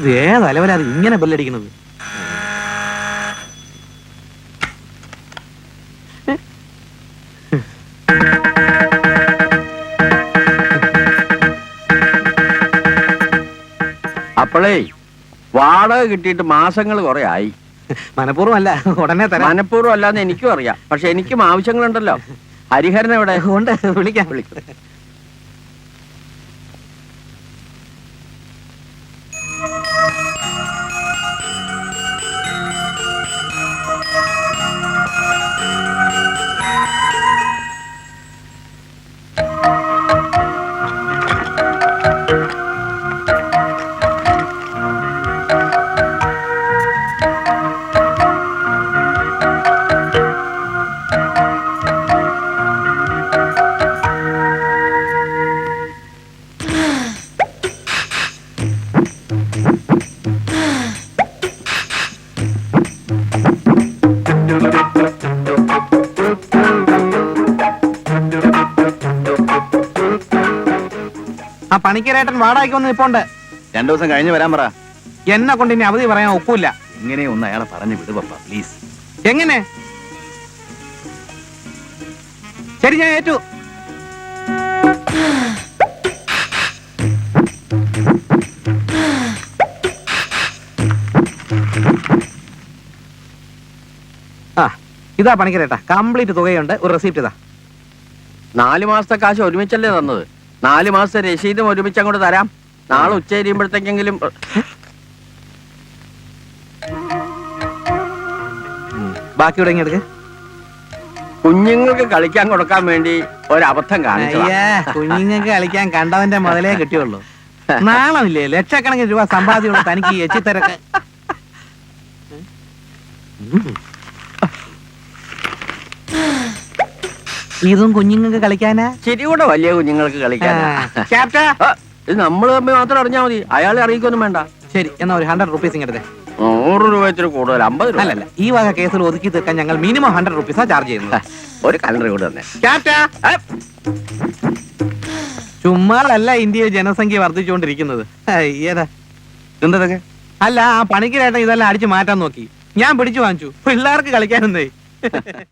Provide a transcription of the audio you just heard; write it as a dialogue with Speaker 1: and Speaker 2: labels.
Speaker 1: ഇത് ഏതലവലാതെ ഇങ്ങനെ ബെല്ലടിക്കുന്നത്?
Speaker 2: അപ്പോഴേ വാടക കിട്ടിയിട്ട് മാസങ്ങൾ കുറെ ആയി.
Speaker 1: മനഃപൂർവ്വം അല്ല, ഉടനെ തരാം.
Speaker 2: മനഃപൂർവ്വം അല്ലാന്ന് എനിക്കും അറിയാം. പക്ഷെ എനിക്കും ആവശ്യങ്ങളുണ്ടല്ലോ. ഹരിഹരൻ എവിടെ?
Speaker 1: കൊണ്ട് വിളിക്കാം. ആ പണിക്കരേട്ടൻ വാടകയ്ക്കൊന്നും ഇപ്പോണ്ട്.
Speaker 3: 2 ദിവസം കഴിഞ്ഞ് വരാൻ പറ.
Speaker 1: എന്നെ കൊണ്ട് ഇനി അവധി പറയാൻ ഒക്കൂല.
Speaker 3: എങ്ങനെ ഒന്ന് അയാളെ പറഞ്ഞു വിടു പപ്പ, പ്ലീസ്.
Speaker 1: എങ്ങനെ? ശരി, ഞാൻ ഏറ്റു. ആ ഇതാ പണിക്കരേട്ടാ, കംപ്ലീറ്റ് തുകയുണ്ട്. ഒരു റെസിപ്റ്റ് ഇതാ.
Speaker 2: 4 മാസത്തെ കാശ് ഒരുമിച്ചല്ലേ തന്നത്? 4 മാസത്തെ രസീതും ഒരുമിച്ച് അങ്ങോട്ട് തരാം. നാളെ ഉച്ച കഴിയുമ്പോഴത്തേക്കെങ്കിലും.
Speaker 1: ബാക്കിയുടെ ഇങ്ങെടുക്ക്.
Speaker 2: കുഞ്ഞുങ്ങൾക്ക് കളിക്കാൻ കൊടുക്കാൻ വേണ്ടി ഒരബദ്ധം കാണിച്ചു.
Speaker 1: കുഞ്ഞുങ്ങൾക്ക് കളിക്കാൻ കണ്ടവന്റെ മുതലേ കിട്ടിയുള്ളൂ. നാളമില്ലേ ലക്ഷക്കണക്കിന് രൂപ സമ്പാദ്യമുള്ള തനിക്ക് എച്ചിത്തരക്ക്. ഇതും കുഞ്ഞുങ്ങൾക്ക് കളിക്കാനാ?
Speaker 2: ശരി കൂടെ വലിയ കുഞ്ഞുങ്ങൾക്ക് കളിക്കാൻ.
Speaker 1: ക്യാപ്റ്റാ,
Speaker 2: ഇത് നമ്മൾ തമ്മിൽ മാത്രം അറിഞ്ഞാൽ മതി, അയാളെ അറിയിക്കൊന്നും വേണ്ട.
Speaker 1: ശരി എന്നാ ഒരു 100 റുപ്പീസ് ഇങ്ങെടുത്തേ.
Speaker 2: 100 രൂപ വെച്ചിട്ട് കൂടുതൽ 50 രൂപ.
Speaker 1: അല്ലല്ല, ഈ വക കേസിൽ ഒതുക്കി തീർക്കാൻ ഞങ്ങൾ മിനിമം 100 റുപ്പീസാ ചാർജ് ചെയ്യുന്നത്.
Speaker 2: ഒരു കലണ്ടർ കൂടെ തന്നെ.
Speaker 1: ക്യാപ്റ്റാ, ചുമ്മാതല്ല ഇന്ത്യയിൽ ജനസംഖ്യ വർദ്ധിച്ചുകൊണ്ടിരിക്കുന്നത്. ഏതാ
Speaker 3: എന്തൊക്കെ?
Speaker 1: അല്ല, ആ പണിക്കരേട്ടൻ ഇതെല്ലാം അടിച്ചു മാറ്റാൻ നോക്കി. ഞാൻ പിടിച്ചു വാങ്ങിച്ചു. പിള്ളേർക്ക് കളിക്കാനെന്നേ.